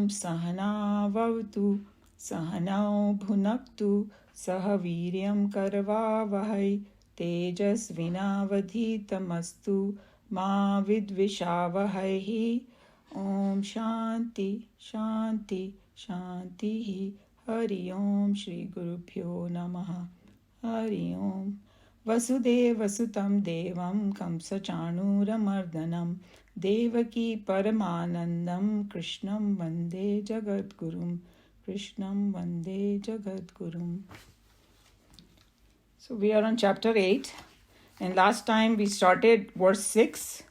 Sahana Vavatu Sahanau Bhunaktu Sahaviryam Karavavahai Tejasvinavadhitamastu Ma Vidvishavahai. Om Shanti Shanti Shanti. Hari Om Shri Gurubhyo Namaha. Hari Om. Vasudeva Sutam Devam Kamsa Chanuramardanam Devaki Paramanandam Krishnam Vande Jagadgurum. Krishnam Vande Jagadgurum. So we are on chapter 8, and last time we started verse 6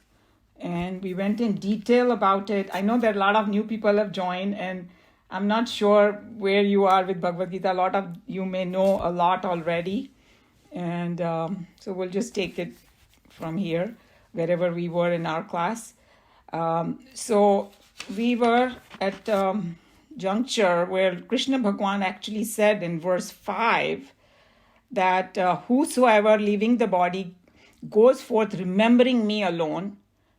and we went in detail about it. I know that a lot of new people have joined, and I'm not sure where you are with Bhagavad Gita. A lot of you may know a lot already, and so we'll just take it from here, wherever we were in our class. So we were at juncture where Krishna Bhagwan actually said in verse 5 that whosoever leaving the body goes forth remembering me alone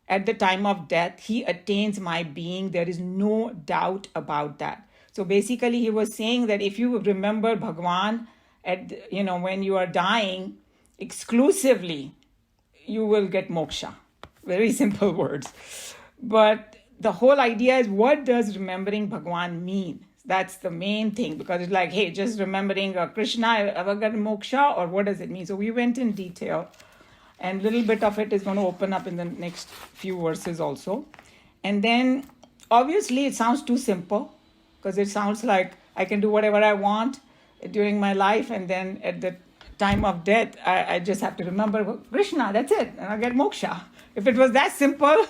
at the time of death, he attains my being. There is no doubt about that. So basically he was saying that if you remember Bhagwan at when you are dying exclusively, you will get moksha. Very simple words. But the whole idea is, what does remembering Bhagwan mean? That's the main thing, because it's like, hey, just remembering Krishna, I will get moksha, or what does it mean? So we went in detail, and a little bit of it is going to open up in the next few verses also. And then obviously it sounds too simple, because it sounds like I can do whatever I want during my life, and then at the time of death, I just have to remember Krishna, that's it, and I'll get moksha. If it was that simple,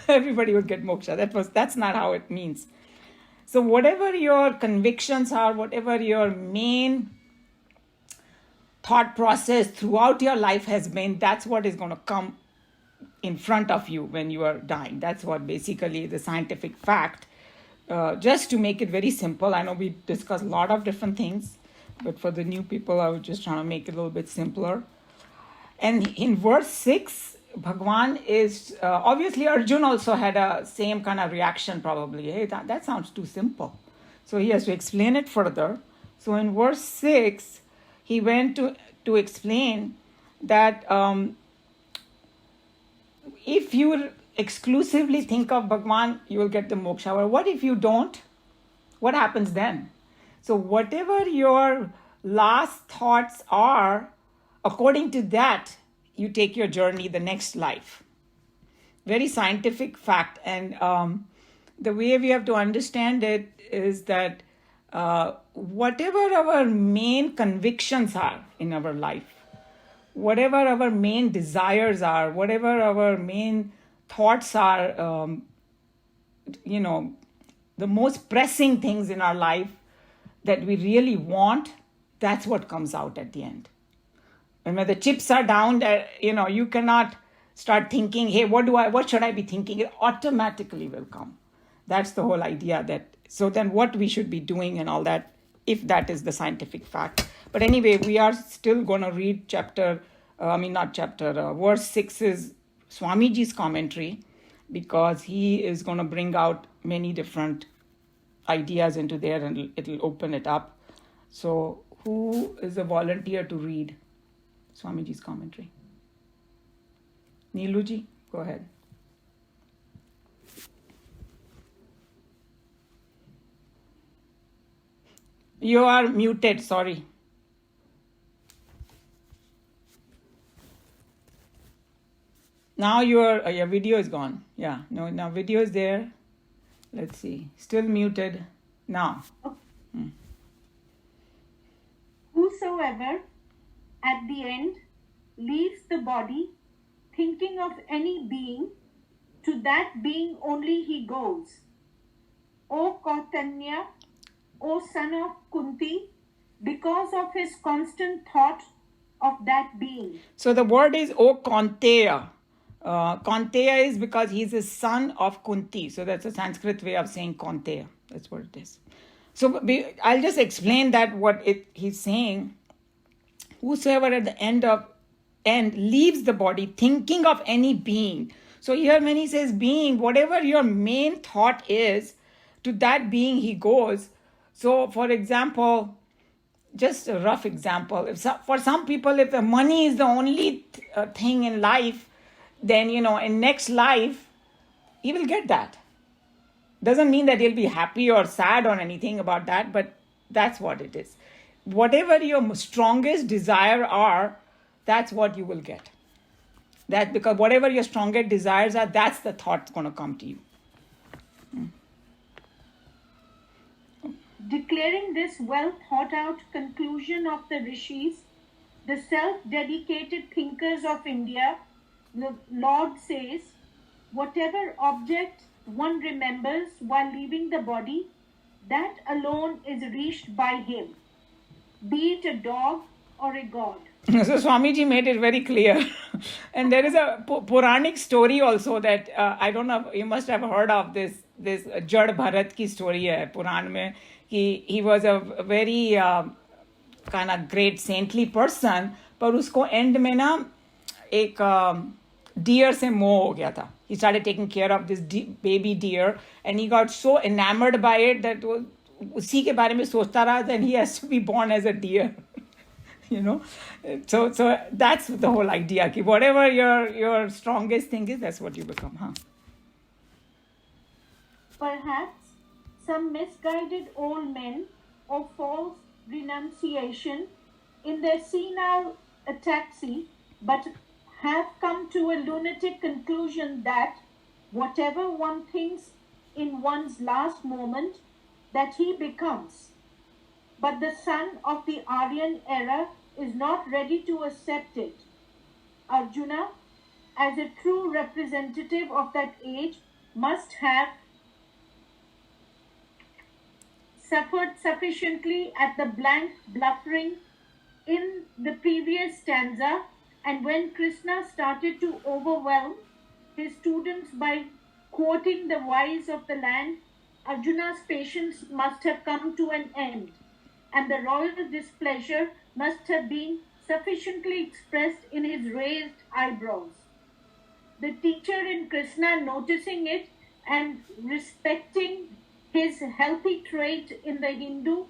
everybody would get moksha. That's not how it means. So whatever your convictions are, whatever your main thought process throughout your life has been, that's what is going to come in front of you when you are dying. That's what basically the scientific fact. Just to make it very simple, I know we discussed a lot of different things, but for the new people, I was just trying to make it a little bit simpler. And in verse 6, Bhagwan is, obviously Arjun also had a same kind of reaction probably. Hey, that sounds too simple. So he has to explain it further. So in verse 6, he went to explain that if you exclusively think of Bhagwan, you will get the moksha. But what if you don't? What happens then? So whatever your last thoughts are, according to that, you take your journey the next life. Very scientific fact. And the way we have to understand it is that whatever our main convictions are in our life, whatever our main desires are, whatever our main thoughts are, the most pressing things in our life that we really want, that's what comes out at the end. And when the chips are down, you cannot start thinking, hey, what should I be thinking? It automatically will come. That's the whole idea. So then what we should be doing and all that, if that is the scientific fact. But anyway, we are still going to read verse 6 is Swamiji's commentary, because he is going to bring out many different ideas into there, and it'll open it up. So who is a volunteer to read Swamiji's commentary? Neeluji, go ahead. You are muted, sorry. Now your video is gone. Yeah, no, now video is there. Let's see. Still muted. Now. Whosoever at the end leaves the body thinking of any being, to that being only he goes. O Kautanya, O son of Kunti, because of his constant thought of that being. So the word is O Kaunteya. Kaunteya is because he's a son of Kunti. So that's a Sanskrit way of saying Kaunteya. That's what it is. So I'll just explain that he's saying. Whosoever at the end leaves the body thinking of any being. So here when he says being, whatever your main thought is, to that being he goes. So, for example, just a rough example, for some people, if the money is the only thing in life, then, in next life, he will get that. Doesn't mean that he'll be happy or sad or anything about that, but that's what it is. Whatever your strongest desire are, that's what you will get. That because whatever your strongest desires are, that's the thought going to come to you. Declaring this well thought out conclusion of the rishis, the self-dedicated thinkers of India, the Lord says, whatever object one remembers while leaving the body, that alone is reached by him, be it a dog or a god. So Swamiji made it very clear. And there is a Puranic story also that I don't know, you must have heard of this Jad Bharat ki story hai Puran mein. He was a very kind of great saintly person, पर उसको end में ना एक deer से मोह हो गया था. He started taking care of this baby deer and he got so enamored by it that वो उसी के बारे में सोचता रहा that he has to be born as a deer. So that's the whole idea. Ki whatever your strongest thing is, that's what you become. Huh? Perhaps some misguided old men of false renunciation in their senile ataxy, but have come to a lunatic conclusion that whatever one thinks in one's last moment, that he becomes. But the son of the Aryan era is not ready to accept it. Arjuna, as a true representative of that age, must have suffered sufficiently at the blank bluffering in the previous stanza, and when Krishna started to overwhelm his students by quoting the wise of the land, Arjuna's patience must have come to an end, and the royal displeasure must have been sufficiently expressed in his raised eyebrows. The teacher in Krishna, noticing it and respecting his healthy trait in the Hindu,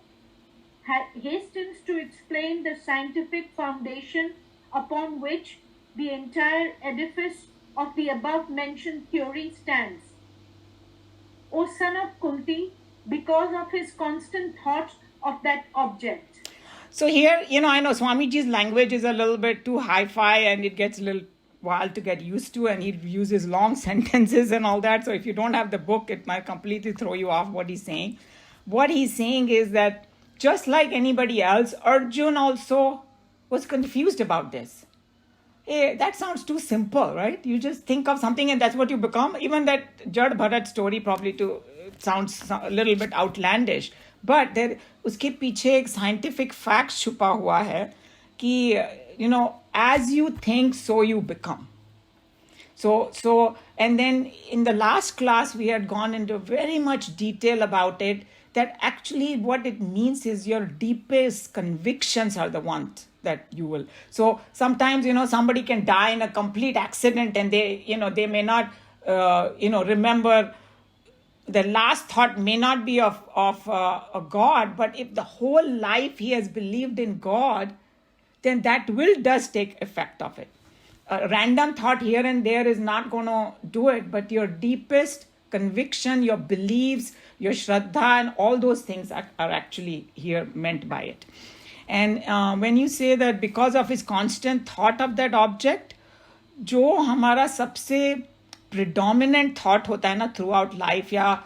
hastens to explain the scientific foundation upon which the entire edifice of the above-mentioned theory stands. O son of Kunti, because of his constant thought of that object. So here, I know Swamiji's language is a little bit too hi-fi and it gets a little while to get used to, and he uses long sentences and all that. So if you don't have the book, it might completely throw you off what he's saying. What he's saying is that just like anybody else, Arjun also was confused about this. Hey, that sounds too simple, right? You just think of something and that's what you become. Even that Jad Bharat story probably sounds a little bit outlandish. But there, uske piche ek scientific fact छुपा हुआ है कि, as you think, so you become. So, and then in the last class, we had gone into very much detail about it, that actually what it means is your deepest convictions are the ones that you will. So sometimes, somebody can die in a complete accident and they may not, remember. The last thought may not be of a God, but if the whole life he has believed in God, then that does take effect of it. A random thought here and there is not going to do it, but your deepest conviction, your beliefs, your shraddha, and all those things are actually here meant by it. And when you say that because of his constant thought of that object, जो हमारा सबसे predominant thought होता है ना throughout life, या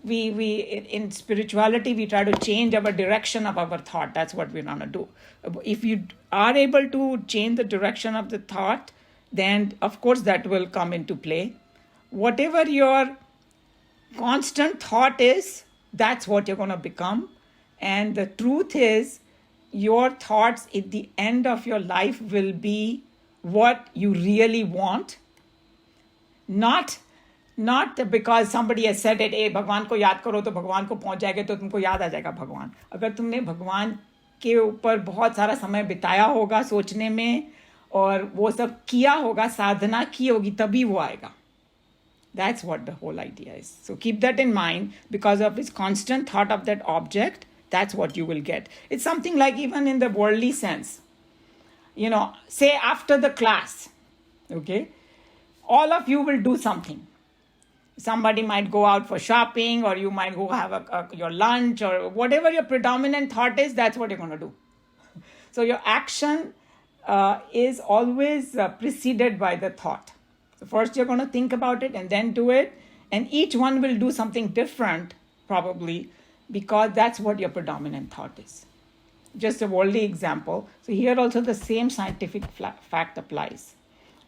we in spirituality we try to change our direction of our thought. That's what we're gonna do. If you are able to change the direction of the thought, then of course that will come into play. Whatever your constant thought is, that's what you're gonna become. And the truth is, your thoughts at the end of your life will be what you really want. Not because somebody has said it, hey, भगवान को याद करो तो भगवान को पहुंच जाएगा तो तुमको याद आ जाएगा भगवान. अगर तुमने भगवान के ऊपर बहुत सारा समय बिताया होगा सोचने में और वो सब किया होगा, साधना की होगी, तभी वो आएगा. That's what the whole idea is. So keep that in mind. Because of its constant thought of that object, that's what you will get. It's something like, even in the worldly sense, say after the class, okay, all of you will do something. Somebody might go out for shopping, or you might go have your lunch, or whatever your predominant thought is, that's what you're going to do. So your action is always preceded by the thought. So first you're going to think about it and then do it. And each one will do something different, probably, because that's what your predominant thought is. Just a worldly example. So here also the same scientific fact applies.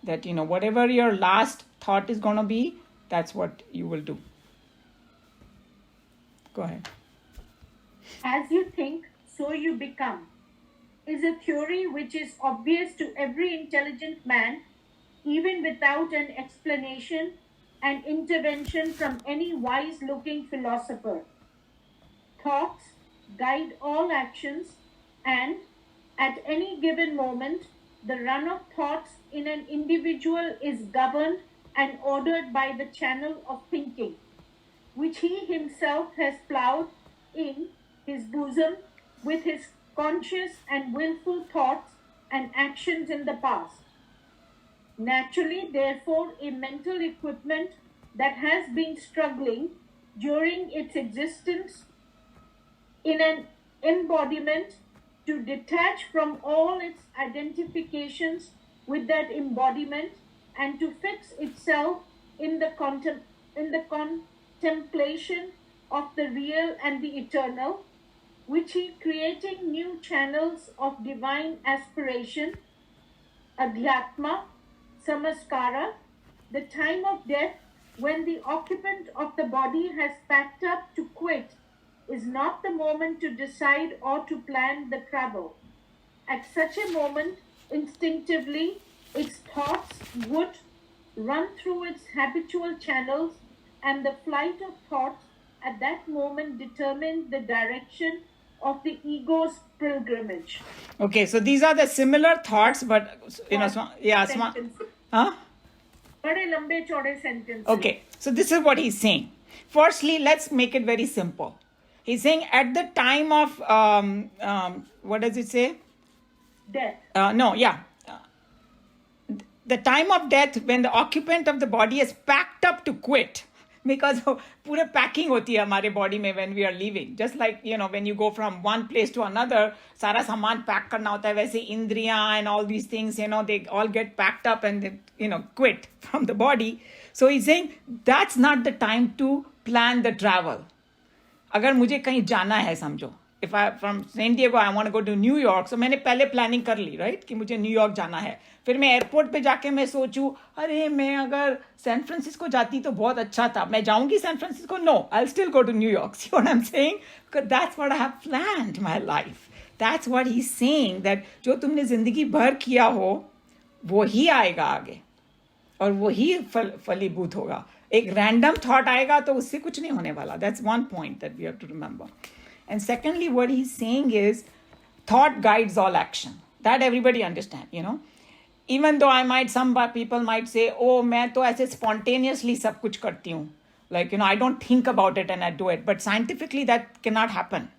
That, whatever your last thought is going to be, that's what you will do. Go ahead. As you think, so you become, is a theory which is obvious to every intelligent man, even without an explanation and intervention from any wise-looking philosopher. Thoughts guide all actions, and at any given moment, the run of thoughts in an individual is governed and ordered by the channel of thinking, which he himself has ploughed in his bosom with his conscious and willful thoughts and actions in the past. Naturally, therefore, a mental equipment that has been struggling during its existence in an embodiment to detach from all its identifications with that embodiment and to fix itself in the contemplation of the real and the eternal, which he creating new channels of divine aspiration, adhyatma, samaskara, the time of death when the occupant of the body has packed up to quit is not the moment to decide or to plan the travel. At such a moment, instinctively, its thoughts would run through its habitual channels, and the flight of thoughts at that moment determines the direction of the ego's pilgrimage. Okay, so these are the similar thoughts, but huh? बड़े लंबे चौड़े sentences. Okay, so this is what he's saying. Firstly, let's make it very simple. He's saying at the time of what does it say? Death. The time of death, when the occupant of the body is packed up to quit, because पूरे packing होती है हमारे body में when we are leaving. Just like, when you go from one place to another, सारा सामान pack करना होता है, वैसे इंद्रियां and all these things, they all get packed up and they, quit from the body. So he's saying that's not the time to plan the travel. अगर मुझे कहीं जाना है समझो, if I from San Diego I want to go to New York, so मैंने पहले planning कर ली, right, कि मुझे न्यूयॉर्क जाना है. फिर मैं एयरपोर्ट पे जाके मैं सोचूं, अरे मैं अगर सैन फ्रांसिस्को जाती तो बहुत अच्छा था, मैं जाऊंगी San Francisco? No, I'll still go to New York. See what I'm saying? Because that's what I have planned my life. That's what he's saying, that जो तुमने जिंदगी भर किया हो वो ही आएगा आगे और वो ही फलीभूत होगा. एक रैंडम थॉट आएगा तो उससे कुछ नहीं होने वाला. That's one point that we have to remember. And secondly, what he's saying is thought guides all action. That everybody understand, Even though some people might say, oh, मैं तो ऐसे spontaneously सब कुछ करती हूँ. Like, I don't think about it and I do it. But scientifically that cannot happen.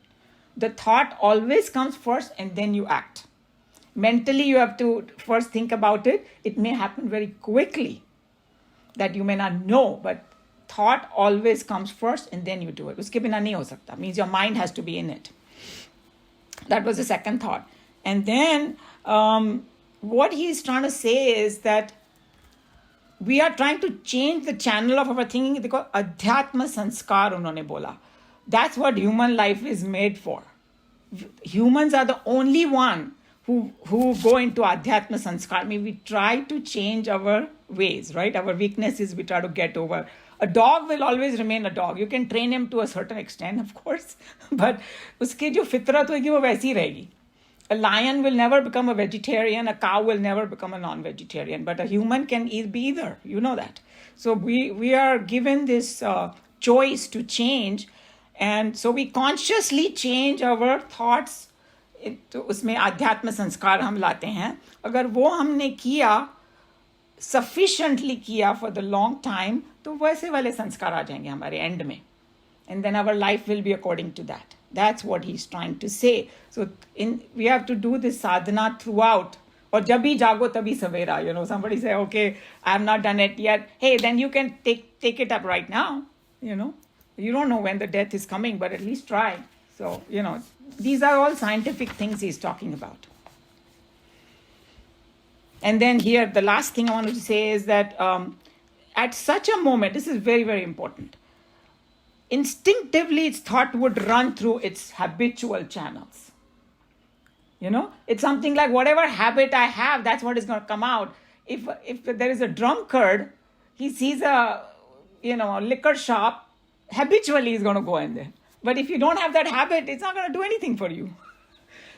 The thought always comes first and then you act. Mentally you have to first think about it. It may happen very quickly that you may not know, but thought always comes first and then you do it. Uske bina nahi ho sakta. Means your mind has to be in it. That was the second thought. And then what he's trying to say is that we are trying to change the channel of our thinking. Dekho, adhyatma sanskar unhone bola. That's what human life is made for. Humans are the only one who go into adhyatma sanskar. I mean, we try to change our ways, right? Our weaknesses we try to get over. A dog will always remain a dog. You can train him to a certain extent, of course, but uski jo fitrat hogi wo वैसी रहेगी. A lion will never become a vegetarian. A cow will never become a non-vegetarian. But a human can be either. You know that. So we are given this choice to change. And so we consciously change our thoughts. तो उसमें आध्यात्म संस्कार हम लाते हैं. अगर वो हमने किया sufficiently किया for the long time, तो वैसे वाले संस्कार आ जाएंगे हमारे end में. And then our life will be according to that. That's what he's trying to say. So we have to do this sadhana throughout. Or jab bhi jago tabhi savera. Somebody say, okay, I have not done it yet. Hey, then you can take it up right now. You don't know when the death is coming, but at least try. So, these are all scientific things he's talking about. And then here, the last thing I wanted to say is that at such a moment, this is very, very important. Instinctively, its thought would run through its habitual channels. It's something like whatever habit I have, that's what is going to come out. If there is a drunkard, he sees a liquor shop, habitually he's going to go in there. But if you don't have that habit, it's not going to do anything for you.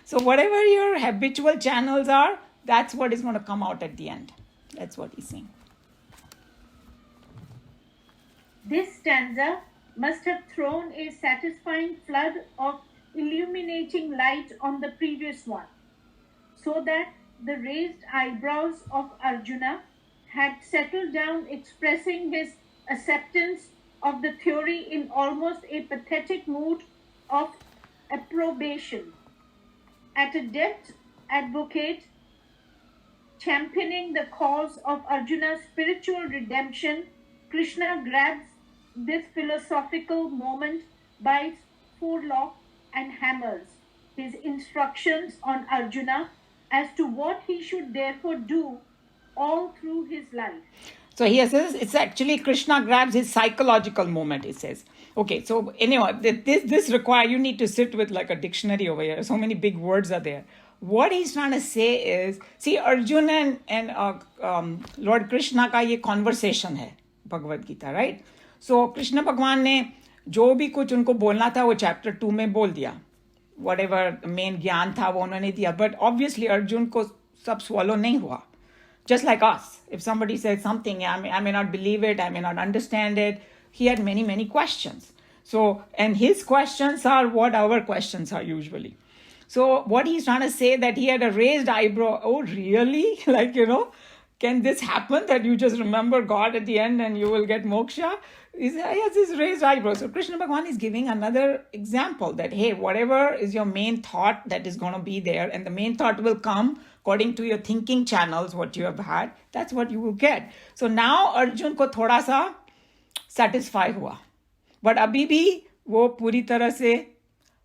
So whatever your habitual channels are, that's what is going to come out at the end. That's what he's saying. This stanza must have thrown a satisfying flood of illuminating light on the previous one, so that the raised eyebrows of Arjuna had settled down, expressing his acceptance of the theory in almost a pathetic mood of approbation. At a depth, advocate championing the cause of Arjuna's spiritual redemption, Krishna grabs this philosophical moment by its forelock and hammers his instructions on Arjuna as to what he should therefore do all through his life. So he says it's actually Krishna grabs his psychological moment, he says. Okay, so anyway, this requires, you need to sit with like a dictionary over here. So many big words are there. What he's trying to say is, see, Arjuna and Lord Krishna का ये conversation है Bhagavad Gita, right? So Krishna भगवान ने जो भी कुछ उनको बोलना था वो chapter 2 में बोल दिया. Whatever main ज्ञान था वो उन्होंने दिया. But obviously Arjun को सब swallow नहीं हुआ. Just like us. If somebody says something, I may not believe it, I may not understand it. He had many, many questions. So, and his questions are what our questions are usually. So what he's trying to say that he had a raised eyebrow. Oh, really? Like, can this happen that you just remember God at the end and you will get moksha? He has his raised eyebrow. So Krishna Bhagavan is giving another example that, hey, whatever is your main thought that is going to be there, and the main thought will come according to your thinking channels, what you have had, that's what you will get. So now Arjun ko thoda sa satisfy hua. But abhi bhi wo puri tarah se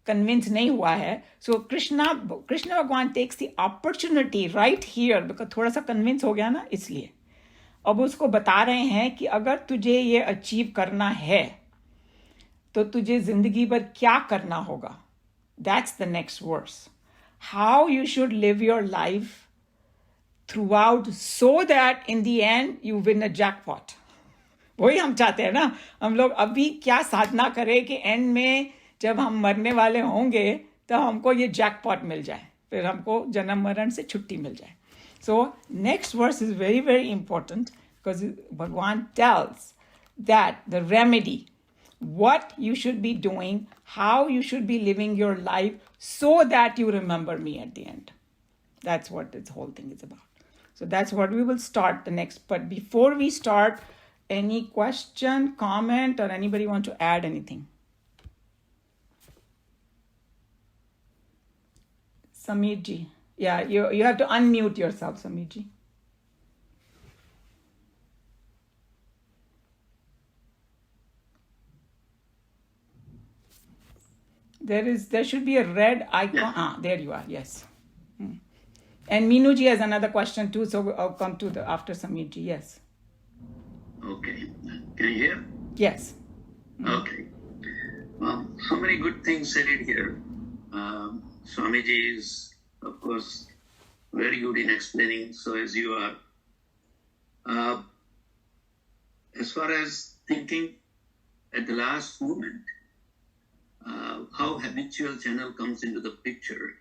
convinced nahi hua hai. So Krishna Bhagwan takes the opportunity right here, because थोड़ा सा convince हो गया ना, इसलिए अब उसको बता रहे हैं कि अगर तुझे ये अचीव करना है तो तुझे जिंदगी भर क्या करना होगा. That's the next verse. How you should live your life throughout so that in the end you win a jackpot. वही हम चाहते हैं ना. हम लोग अभी क्या साधना करें कि एंड में जब हम मरने वाले होंगे तो हमको ये जैकपॉट मिल जाए, फिर हमको जन्म मरण से छुट्टी मिल जाए. So next verse is very, very important, because Bhagwan tells that the remedy, what you should be doing, how you should be living your life so that you remember me at the end. That's what this whole thing is about. So that's what we will start the next. But before we start, any question, comment, or anybody want to add anything? Sameer ji. Yeah, you have to unmute yourself, Sameer ji. There should be a red icon. Yeah. There you are. Yes. And Meenu ji has another question too, so I'll come to after Sameer ji. Yes. Okay. Can you hear? Yes. Okay. Well, so many good things said it here. Swamiji is, of course, very good in explaining, so as you are. As far as thinking at the last moment, how habitual channel comes into the picture.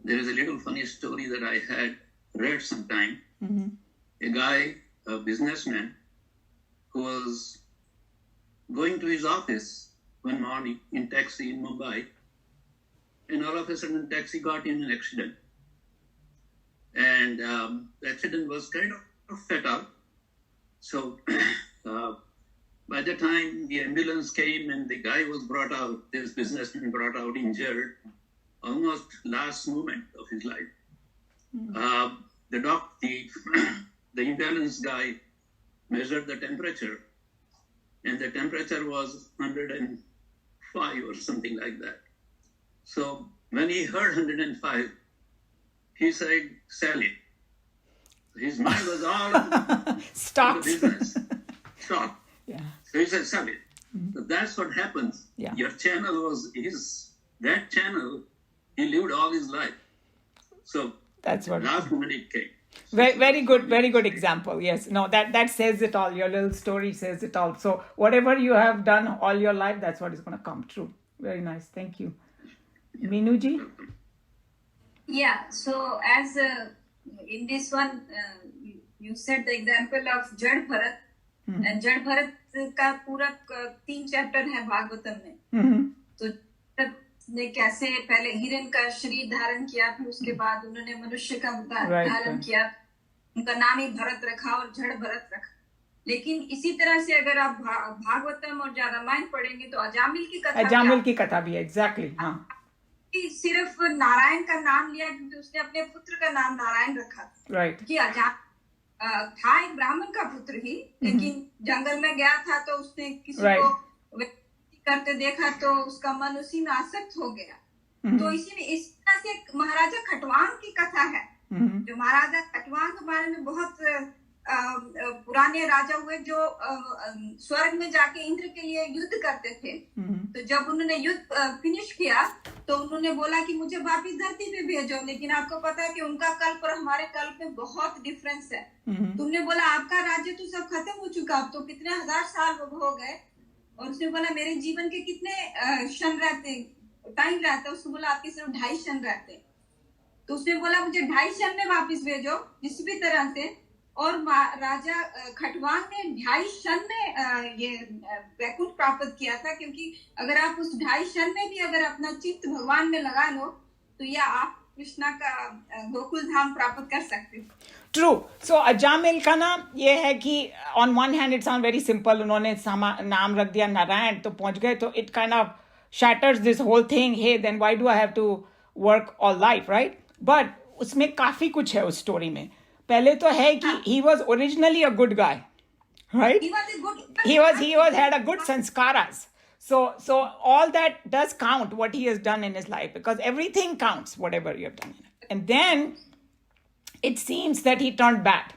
There is a little funny story that I had read sometime. Mm-hmm. A guy, a businessman, who was going to his office one morning in taxi in Mumbai, and all of a sudden taxi got in an accident. And the accident was kind of set up. So by the time the ambulance came and the guy was brought out, this businessman brought out injured, almost last moment of his life. The ambulance guy measured the temperature, and the temperature was 105 or something like that. So when he heard 105, he said, "Sell it." His mind was all on the Stocks. business. Stock. Yeah. So he said, "Sell it." So that's what happens. Yeah. Your channel was that channel, he lived all his life. So That's what. last moment it came. Very good example. Yes. No, that says it all. Your little story says it all. So whatever you have done all your life, that's what is going to come true. Very nice. Thank you. Minuji? Yeah, so as in this one, you said the example of Jad Bharat, and Jad Bharat का पूरा 3 chapter है भागवतम में. तो जब ने कैसे पहले हिरण का शरीर धारण किया, फिर उसके बाद उन्होंने मनुष्य का धारण किया, उनका नाम ही भरत रखा और जड़ भरत रखा. लेकिन इसी तरह से अगर आप भागवतम और रामायण पढ़ेंगे तो अजामिल की कथा भी एग्जैक्टली. हाँ, सिर्फ नारायण का नाम लिया क्योंकि उसने अपने पुत्र का नाम नारायण रखा. राइट. कि था एक ब्राह्मण का पुत्र ही, लेकिन जंगल में गया था तो उसने किसी को करते देखा तो उसका मन उसी में आसक्त हो गया. तो इसी में इस तरह से महाराजा खटवांग की कथा है. जो महाराजा खटवांग के बारे में बहुत पुराने राजा हुए जो स्वर्ग में जाके इंद्र के लिए युद्ध करते थे. तो जब उन्होंने युद्ध फिनिश किया तो उन्होंने बोला कि मुझे वापिस धरती पे भेजो. लेकिन आपको पता है कि उनका कल्प और हमारे कल्प में बहुत डिफरेंस है. तुमने बोला आपका राज्य तो सब खत्म हो चुका, अब तो कितने हजार साल हो गए. और उसने बोला मेरे जीवन के कितने क्षण रहते, टाइम रहता. उसने बोला आपके सिर्फ 2.5 क्षण रहते. तो उसने बोला मुझे 2.5 क्षण में वापिस भेजो जिस भी तरह से. और राजा खटवांग ने 2.5 क्षण में ये वैकुंठ प्राप्त किया था. क्योंकि अगर आप उस 2.5 क्षण में भी अगर अपना चित्त भगवान में लगा लो तो ये आप कृष्णा का गोकुल धाम प्राप्त कर सकते हो. ट्रू. सो अजामिल का नाम ये है कि on one hand it sound very simple. उन्होंने नाम रख दिया नारायण तो पहुंच गए. तो it kind of shatters this whole thing. Hey, then why do I have to work all life, right? But उसमें काफी कुछ है उस स्टोरी में. पहले तो है कि he was originally a good guy, right? He was had a good sanskaras. So all that does count what he has done in his life, because everything counts, whatever you have done. And then it seems that he turned bad.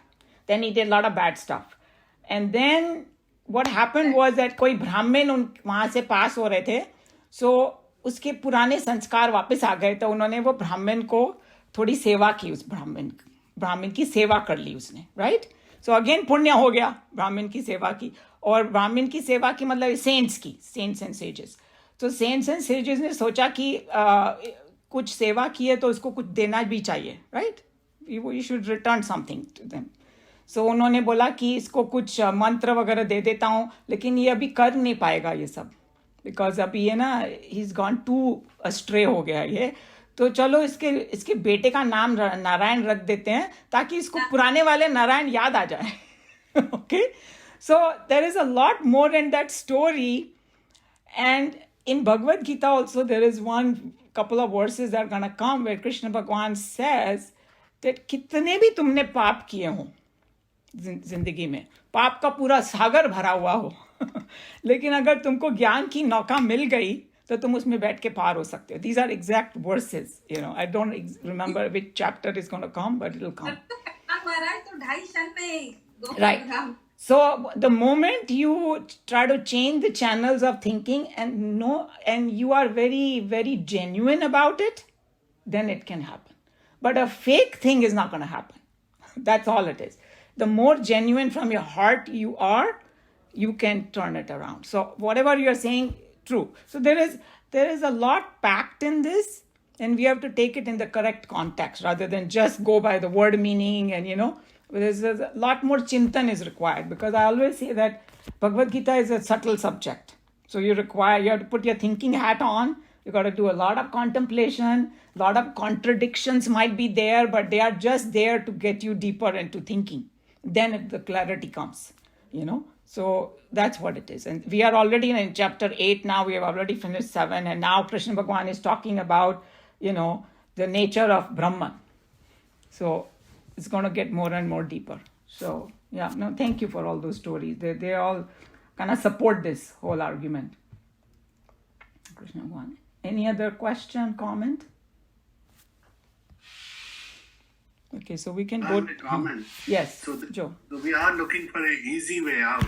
Then he did a lot of bad stuff. And then what happened was that कोई ब्राह्मण वहां से पास हो रहे थे. So उसके पुराने संस्कार वापस आ गए. तो उन्होंने वो ब्राह्मण को थोड़ी सेवा की. उस ब्राह्मण की सेवा कर ली उसने, राइट. सो अगेन पुण्य हो गया ब्राह्मण की सेवा की. और ब्राह्मण की सेवा की मतलब सेंट्स एंड सेजेस. तो सेंट्स एंड सेजेस ने सोचा कि कुछ सेवा की है तो उसको कुछ देना भी चाहिए, right. You should return something to them. So उन्होंने बोला कि इसको कुछ मंत्र वगैरह दे देता हूँ, लेकिन ये अभी कर नहीं पाएगा ये सब, बिकॉज अभी ये ना ही इज गॉन टू अस्ट्रे हो गया ये. तो चलो इसके बेटे का नाम नारायण रख देते हैं ताकि इसको पुराने वाले नारायण याद आ जाए. Okay. So there is a lot more in that story. And in Bhagavad Gita also there is one couple of verses that are going to come where Krishna Bhagwan says that कितने भी तुमने पाप किए हो जिंदगी में, पाप का पूरा सागर भरा हुआ हो, लेकिन अगर तुमको ज्ञान की नौका मिल गई तो तुम उसमें बैठ के पार हो सकते हो. These are exact verses, you know. I don't remember which chapter is going to come, but it will come. Right. So the moment you try to change the channels of thinking and you are very, very genuine about it, then it can happen. But a fake thing is not going to happen. That's all it is. The more genuine from your heart you are, you can turn it around. So whatever you're saying, true. So there is a lot packed in this, and we have to take it in the correct context rather than just go by the word meaning. And there's a lot more chintan is required, because I always say that Bhagavad Gita is a subtle subject. So you have to put your thinking hat on. You got to do a lot of contemplation. A lot of contradictions might be there, but they are just there to get you deeper into thinking. then the clarity comes, So that's what it is. And we are already in chapter 8 now. We have already finished 7. And now Krishna Bhagavan is talking about, the nature of Brahman. So it's going to get more and more deeper. So, thank you for all those stories. They all kind of support this whole argument. Krishna Bhagavan. Any other question, comment? Okay, so we can go. A comment. Yes, Joe. So we are looking for an easy way out,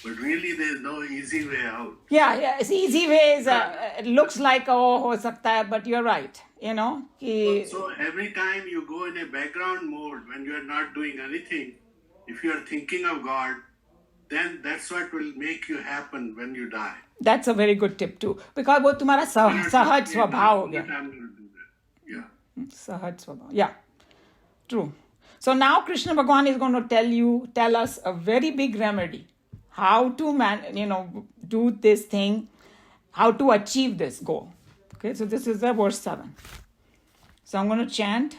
but really there's no easy way out. Yeah, it's easy ways. It looks like ho sakta hai, but you're right. So every time you go in a background mode when you are not doing anything, if you are thinking of God, then that's what will make you happen when you die. That's a very good tip too, because वो तुम्हारा सहज स्वभाव हो गया. Yeah. सहज स्वभाव. Yeah. True. So now Krishna Bhagavan is going to tell us a very big remedy, how to do this thing, how to achieve this goal. Okay, so this is the verse 7. So I'm going to chant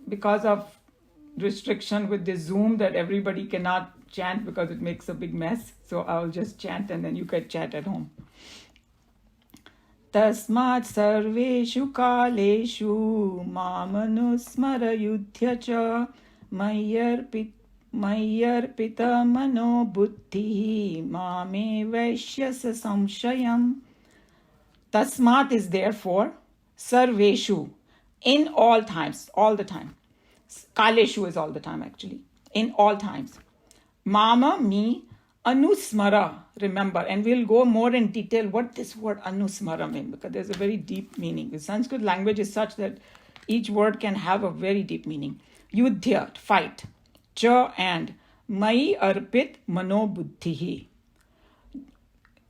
because of restriction with the Zoom that everybody cannot chant because it makes a big mess. So I'll just chant and then you can chat at home. तस्मात् सर्वेषु कालेषु मामनुस्मरयुध्य च मय्यर्पितमनो बुद्धिः मामे Vaishyas संशयम्. Tasmat is therefore, sarveshu, in all times, all the time. Kaleshu is all the time actually, in all times. Mama, me, anusmara, remember, and we'll go more in detail what this word anusmara means, because there's a very deep meaning. The Sanskrit language is such that each word can have a very deep meaning. Yudhya, fight. Cha, and mai arpit mano buddhihi,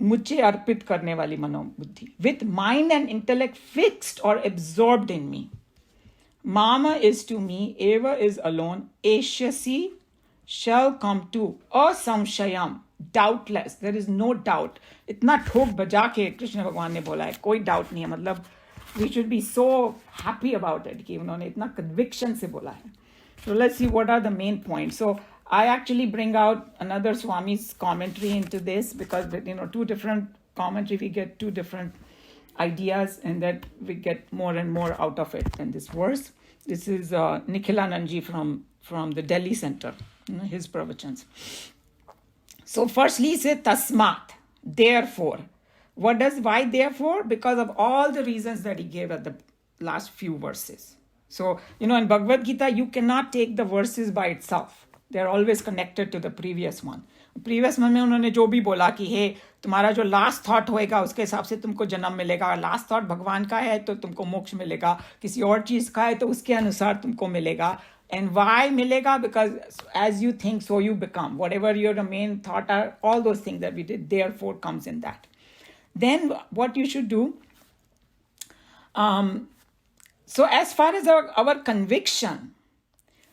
मुझे अर्पित करने वाली मनोबुद्धि, with mind and intellect fixed or absorbed in me. Mama is to me, eva is alone, eshyasi shall come to, asamshayam, doubtless, there is no doubt. इतना ठोक बजा के कृष्ण भगवान ने बोला है, कोई doubt नहीं है, मतलब we should be so happy about it कि उन्होंने इतना conviction से बोला है. So let's see what are the main points. So I actually bring out another Swami's commentary into this because, two different commentary, we get two different ideas and that we get more and more out of it in this verse. This is Nikhilanandji from the Delhi Center, his pravachans. So firstly he said tasmat, therefore. Why therefore? Because of all the reasons that he gave at the last few verses. So, in Bhagavad Gita, you cannot take the verses by itself. They are always connected to the previous one. Previous one में उन्होंने जो भी बोला कि हे तुम्हारा जो last thought होएगा उसके हिसाब से तुमको जन्म मिलेगा, लास्ट थॉट भगवान का है तो तुमको मोक्ष मिलेगा, किसी और चीज का है तो उसके अनुसार तुमको मिलेगा. And why मिलेगा? Because as you think, so you become. Whatever your main thought are, all those things that we did, therefore comes in that. Then what you should do, so as far as our conviction,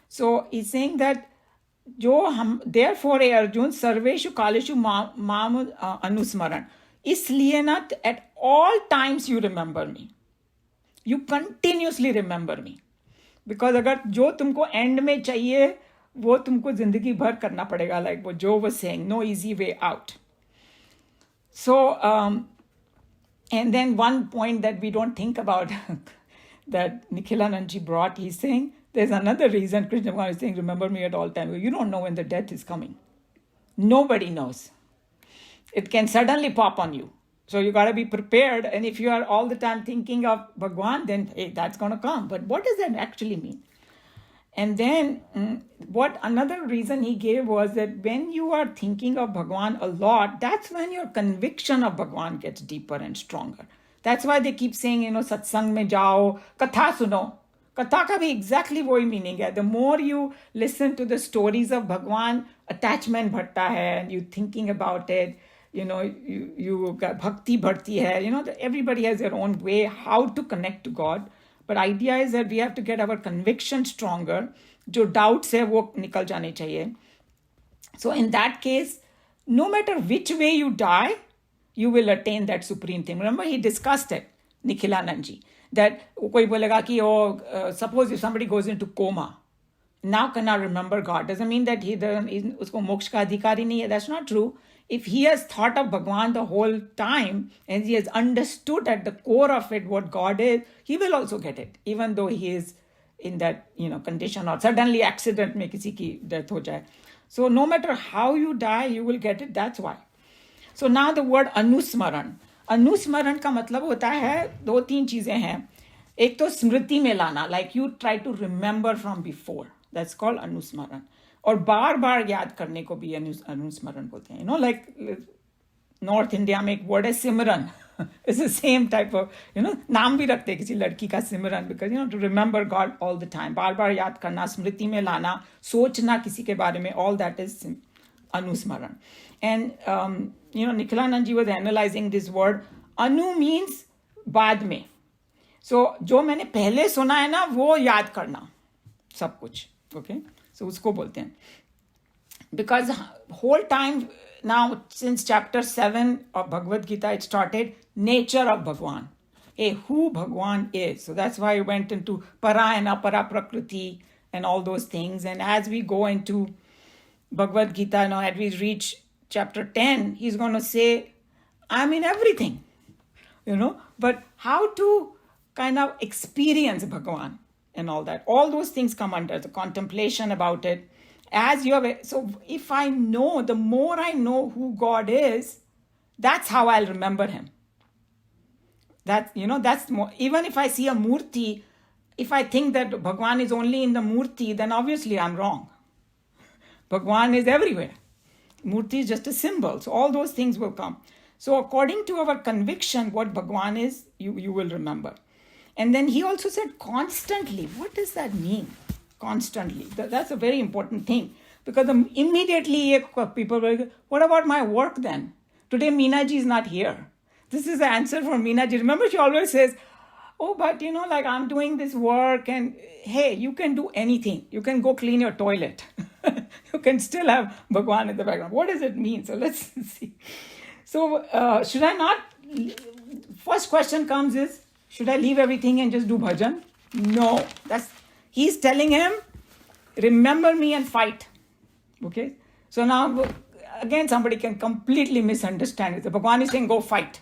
so he's saying that जो हम therefore हे अर्जुन सर्वेषु कालेषु माम अनुस्मरण, इसलिए ना at all times you remember me, you continuously remember me, because अगर जो तुमको end में चाहिए वो तुमको जिंदगी भर करना पड़ेगा, like वो जो was saying, no easy way out. So and then one point that we don't think about that Nikhilanandji brought, he's saying there's another reason Krishna Bhagavan is saying, remember me at all times. You don't know when the death is coming. Nobody knows. It can suddenly pop on you. So you got to be prepared. And if you are all the time thinking of Bhagwan, then hey, that's going to come. But what does that actually mean? And then what another reason he gave was that when you are thinking of Bhagwan a lot, that's when your conviction of Bhagwan gets deeper and stronger. That's why they keep saying, satsang mein jao, katha suno. Katha ka bhi exactly वही meaning है. The more you listen to the stories of Bhagwan, attachment बढ़ता है, and you thinking about it, you got bhakti बढ़ती है. Everybody has their own way how to connect to God. But idea is that we have to get our conviction stronger. जो doubts है वो निकल जाने चाहिए. So in that case, no matter which way you die, you will attain that supreme thing. Remember, he discussed it, Nikhilanandji. That कोई बोलेगा कि suppose if somebody goes into coma, now cannot remember God. Doesn't mean that he doesn't, usko moksha ka adhikari nahi hai. That's not true. If he has thought of Bhagwan the whole time and he has understood at the core of it what God is, he will also get it, even though he is in that condition or suddenly accident mein kisi ki death ho jaye. So no matter how you die, you will get it. That's why. So now the word अनुस्मरण. अनुस्मरण का मतलब होता है 2-3 चीजें हैं. एक तो स्मृति में लाना, like you try to remember from before. That's called अनुस्मरण. और बार बार याद करने को भी अनुस्मरण बोलते हैं. Like नॉर्थ इंडिया में एक वर्ड है सिमरन. It's the same type of, नाम भी रखते हैं किसी लड़की का सिमरन, because to remember God all the time. बार बार याद करना, स्मृति में लाना, सोचना किसी के बारे में, all that is अनुस्मरण. And Nikhilanand ji was analyzing this word. Anu means बाद में. So जो मैंने पहले सुना है ना, वो याद करना सब कुछ. Okay, so उसको बोलते हैं. Because whole time now, since chapter 7 of Bhagavad Gita, it started nature of Bhagwan. Who Bhagwan is. So that's why we went into para and apara prakriti and all those things. And as we go into Bhagavad Gita, as we reach chapter 10, he's going to say, I'm in everything. But how to kind of experience Bhagwan and all that. All those things come under the contemplation about it. So if I know, the more I know who God is, that's how I'll remember him. That's more. Even if I see a murti, if I think that Bhagwan is only in the murti, then obviously I'm wrong. Bhagwan is everywhere. Murti is just a symbol. So all those things will come. So according to our conviction, what Bhagwan is, you will remember. And then he also said constantly. What does that mean? Constantly. That's a very important thing. Because immediately people will go, what about my work then? Today Meena ji is not here. This is the answer for Meena ji. Remember, she always says, but like I'm doing this work, and hey, you can do anything. You can go clean your toilet. You can still have Bhagwan in the background. What does it mean? So let's see. So should I not? First question comes is, should I leave everything and just do bhajan? No. He's telling him, remember me and fight. Okay. So now again somebody can completely misunderstand it. The Bhagwan is saying go fight.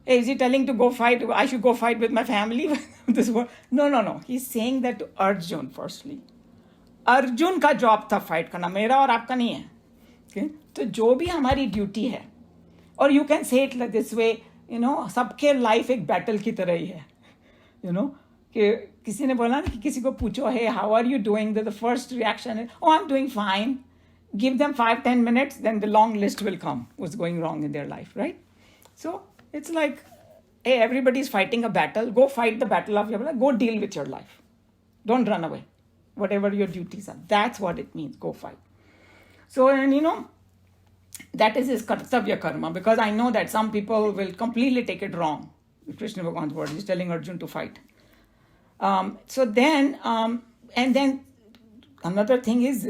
Hey, is he telling to go fight? I should go fight with my family? This word? No. He's saying that to Arjun firstly. Arjun का job था fight करना, मेरा और आपका नहीं है. Okay? तो जो भी हमारी ड्यूटी है, और you can say it this way, सबके लाइफ एक बैटल की तरह ही है. कि किसी ने बोला ना कि किसी को पूछो, hey, how are you doing? The first reaction is, I'm doing fine. Give them 5-10 minutes, then the long list will come. What's going wrong in their life, right? So it's like, hey, everybody's fighting a battle. Go fight the battle of your life. Go deal with your life. Don't run away. Whatever your duties are. That's what it means. Go fight. So, and that is his kartavya karma, because I know that some people will completely take it wrong. Krishna Bhagwan's word, he's telling Arjun to fight. So then, and then another thing is,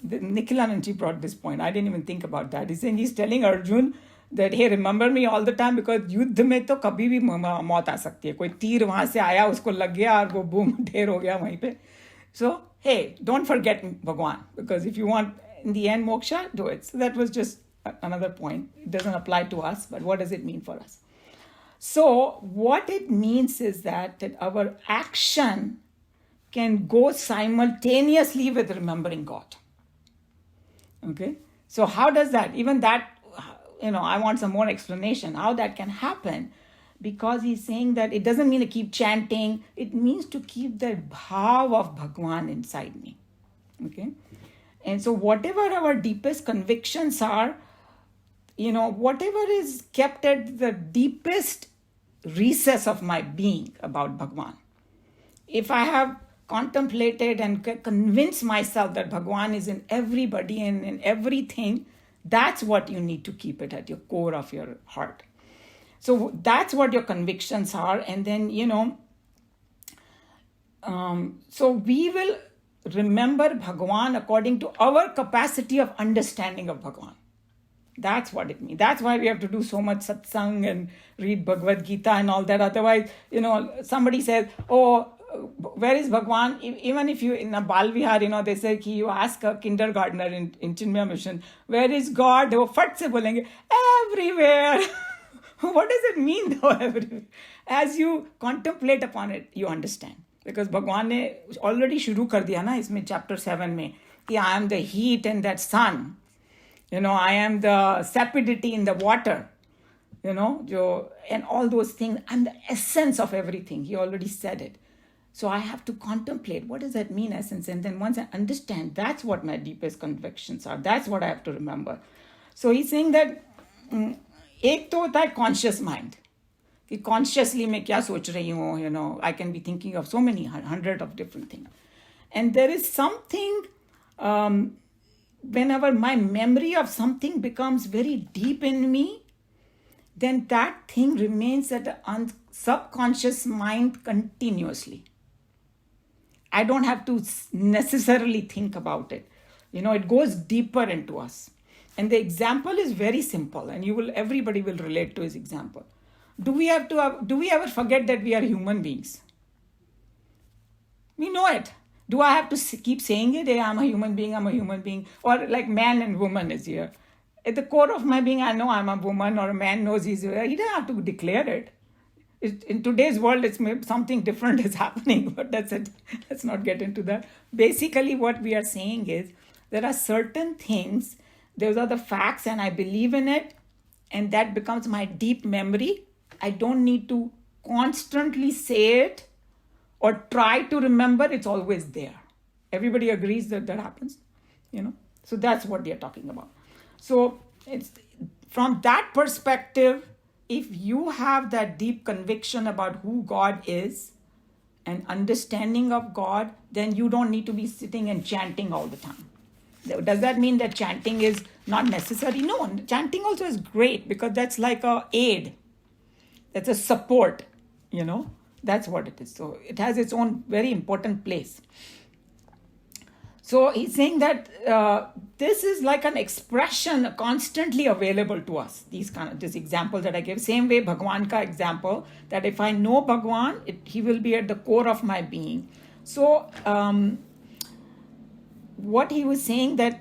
Nikhilanand ji brought this point. I didn't even think about that. He's telling Arjun that, hey, remember me all the time, because युद्ध में तो कभी भी मौत आ सकती है. कोई तीर वहां से आया, उसको लग गया और वो बूम ढेर हो गया वहीं पे. So, hey, don't forget Bhagwan, because if you want, in the end, moksha, do it. So that was just another point. It doesn't apply to us, but what does it mean for us? So what it means is that our action can go simultaneously with remembering God. Okay? So how does that, even that, I want some more explanation, how that can happen. Because he's saying that it doesn't mean to keep chanting. It means to keep the bhav of Bhagwan inside me. Okay? And so whatever our deepest convictions are, whatever is kept at the deepest recess of my being about Bhagwan. If I have contemplated and convinced myself that Bhagwan is in everybody and in everything, that's what you need to keep it at your core of your heart. So that's what your convictions are. And then, so we will remember Bhagwan according to our capacity of understanding of Bhagwan. That's what it means. That's why we have to do so much satsang and read Bhagavad Gita and all that. Otherwise, somebody says, where is Bhagwan? Even if you in a Bal Vihar, they say you ask a kindergartner in Chinmaya Mission, where is God? वो फट से बोलेंगे everywhere. What does it mean though, everywhere? As you contemplate upon it, you understand. Because Bhagwan ने already शुरू कर दिया ना इसमें chapter 7 में कि I am the heat and that sun. I am the sapidity in the water. And all those things. I'm the essence of everything. He already said it. So I have to contemplate, what does that mean, essence? And then once I understand, that's what my deepest convictions are. That's what I have to remember. So he's saying that एक तो होता है conscious mind. कि consciously मैं क्या सोच रही हूँ, I can be thinking of so many, 100 of different things. And there is something, whenever my memory of something becomes very deep in me, then that thing remains at the subconscious mind continuously. I don't have to necessarily think about it. It goes deeper into us. And the example is very simple, and everybody will relate to his example. Do we ever forget that we are human beings? We know it. Do I have to keep saying it? Hey, I'm a human being. Or like man and woman is here. At the core of my being, I know I'm a woman, or a man knows he's here. He doesn't have to declare it. In today's world, it's maybe something different is happening, but that's it. Let's not get into that. Basically, what we are saying is there are certain things, those are the facts, and I believe in it, and that becomes my deep memory. I don't need to constantly say it or try to remember. It's always there. Everybody agrees that happens, So that's what they're talking about. So it's from that perspective, if you have that deep conviction about who God is and understanding of God, then you don't need to be sitting and chanting all the time. Does that mean that chanting is not necessary? No, chanting also is great because that's like a aid. That's a support, That's what it is. So it has its own very important place. So he's saying that this is like an expression constantly available to us. This example that I gave, same way Bhagwan ka example, that if I know Bhagwan, he will be at the core of my being. So what he was saying that,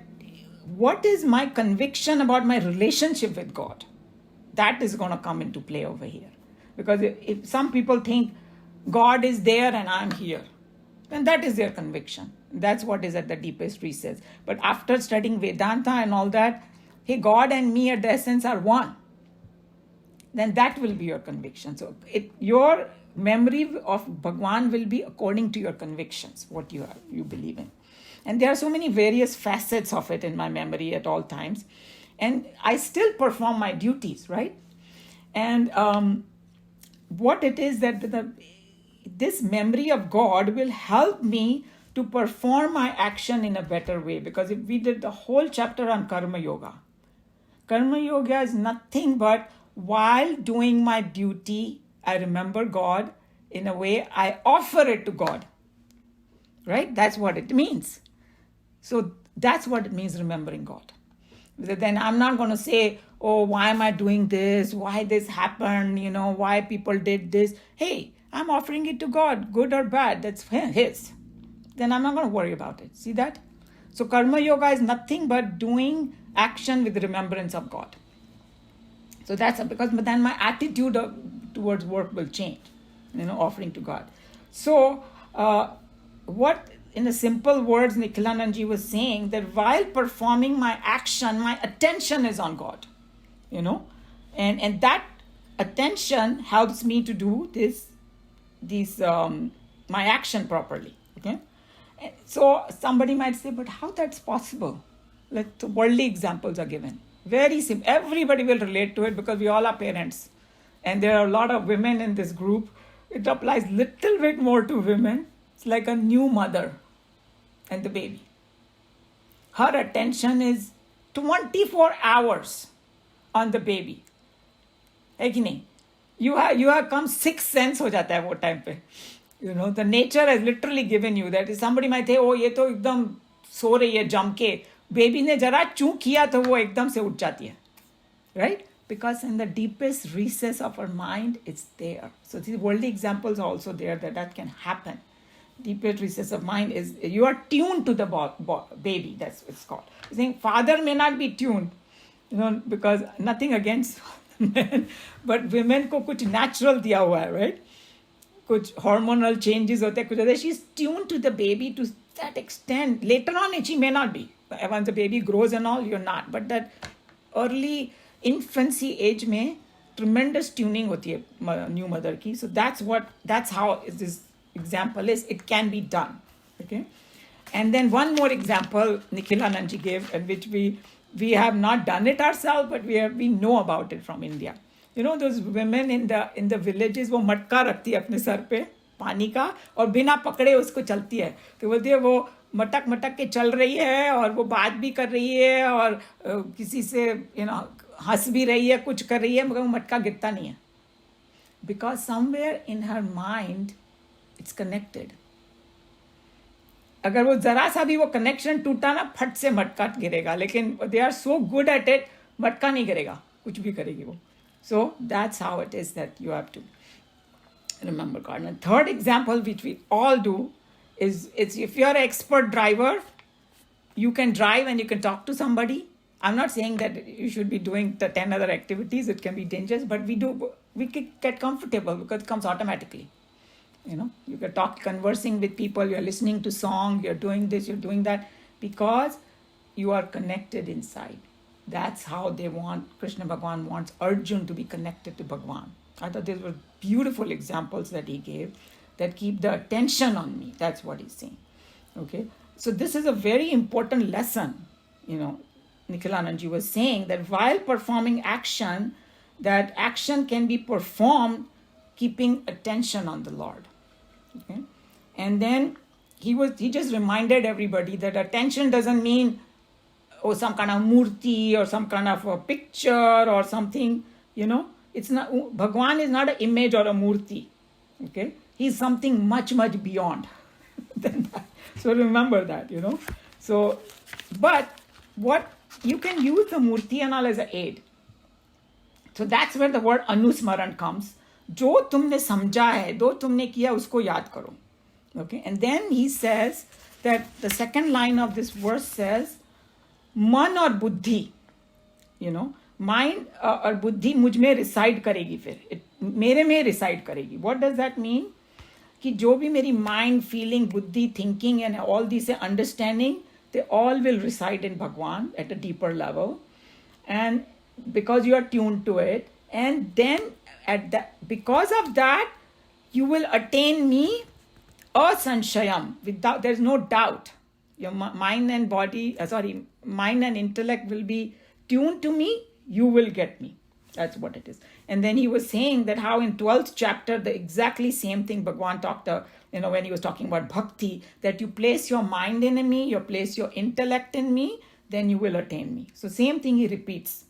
what is my conviction about my relationship with God? That is going to come into play over here. Because if some people think God is there and I'm here, then that is their conviction. That's what is at the deepest recess. But after studying Vedanta and all that, hey, God and me at the essence are one. Then that will be your conviction. So your memory of Bhagwan will be according to your convictions, what you believe in. And there are so many various facets of it in my memory at all times. And I still perform my duties, right? And what it is that this memory of God will help me to perform my action in a better way. Because if we did the whole chapter on Karma Yoga is nothing but while doing my duty, I remember God in a way, I offer it to God. Right? That's what it means. So that's what it means, remembering God. Then I'm not going to say, oh, why am I doing this? Why this happened? Why people did this? Hey, I'm offering it to God, good or bad. That's His. Then I'm not going to worry about it. See that? So Karma Yoga is nothing but doing action with remembrance of God. So that's because then my attitude towards work will change, offering to God. So what, in the simple words, Nikhilanandji was saying that while performing my action, my attention is on God, and that attention helps me to do my action properly. Okay. So somebody might say, but how that's possible? Like the worldly examples are given. Very simple. Everybody will relate to it because we all are parents. And there are a lot of women in this group. It applies little bit more to women. It's like a new mother and the baby. Her attention is 24 hours on the baby. है कि नहीं? You have come sixth sense हो जाता है वो time पे. The nature has literally given you that. Somebody might say, oh, ये तो एकदम सो रही है जम के. Baby ने जरा चूं किया तो वो एकदम से उठ जाती है. Right? Because in the deepest recess of our mind, it's there. So these worldly examples are also there that can happen. deepest recess of mind is you are tuned to the baby. That's what it's called. I think father may not be tuned, because nothing against men, but women को कुछ natural दिया हुआ है, right? कुछ hormonal changes होते हैं, कुछ होते हैं. She's tuned to the baby to that extent. Later on, she may not be. Once the baby grows and all, you're not. But that early infancy age में tremendous tuning होती है new mother की. So that's how this example is. It can be done. Okay. And then one more example Nikhilanandji gave, in which we have not done it ourselves, but we know about it from India. Those women in the villages, वो मटका रखती है अपने sir पे पानी का और बिना पकड़े उसको चलती है. तो बोलती है वो मटक मटक के चल रही है और वो बात भी कर रही है और किसी से हंस भी रही है, कुछ कर रही है, मगर वो मटका गिरता नहीं है. Because somewhere in her mind it's connected. अगर वो जरा सा भी वो कनेक्शन टूटा ना, फट से मटका गिरेगा. लेकिन they are so good at it, मटका नहीं गिरेगा, कुछ भी करेगी वो. So that's how it is that you have to remember God. And third example, which we all do, is if you're an expert driver, you can drive and you can talk to somebody. I'm not saying that you should be doing the 10 other activities. It can be dangerous, but we can get comfortable because it comes automatically. You can conversing with people, you're listening to song, you're doing this, you're doing that, because you are connected inside. That's how Krishna Bhagavan wants Arjun to be connected to Bhagavan. I thought these were beautiful examples that he gave that keep the attention on me. That's what he's saying. Okay. So this is a very important lesson. Nikhilanandji was saying that while performing action, that action can be performed keeping attention on the Lord. Okay. And then he just reminded everybody that attention doesn't mean some kind of murti or some kind of a picture or something, it's not, Bhagwan is not an image or a murti. Okay. He's something much, much beyond than that. So remember that, So, but what you can use the murti and all as an aid. So that's where the word anusmaran comes. जो तुमने समझा है, जो तुमने किया, उसको याद करो. Okay. And then he says that the second line of this verse says, मन और बुद्धि, माइंड और बुद्धि मुझ में रिसाइड करेगी, फिर मेरे में रिसाइड करेगी. What does that mean? कि जो भी मेरी माइंड, फीलिंग, बुद्धि, thinking and all this understanding, they all will reside in Bhagwan at a deeper level. And because you are tuned to it, and then because of that you will attain me asanshayam, without, there's no doubt. Your mind and mind and intellect will be tuned to me, you will get me. That's what it is. And then he was saying that how in 12th chapter, the exactly same thing Bhagwan talked, when he was talking about bhakti, that you place your mind in me, you place your intellect in me, then you will attain me. So same thing he repeats.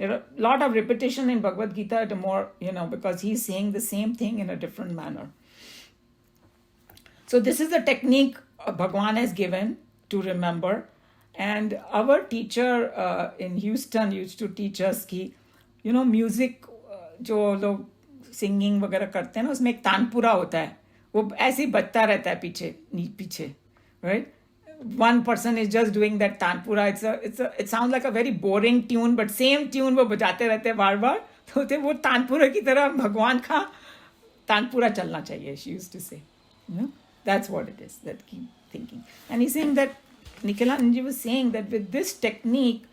There are a lot of repetition in Bhagavad Gita, the more, because he's saying the same thing in a different manner. So this is the technique Bhagwan has given to remember. And our teacher in Houston used to teach us कि, music, जो लोग singing वगैरह करते हैं ना, उसमें एक तानपुरा होता है, वो ऐसे ही बजता रहता है पीछे, right? One person is just doing that tanpura. It sounds like a very boring tune, but same tune वो बजाते रहते हैं बार-बार. तो वो तानपुरा की तरह भगवान का तानपुरा चलना चाहिए, she used to say. That's what it is, that keep thinking. And he's saying that, Nikhilanandji was saying that with this technique,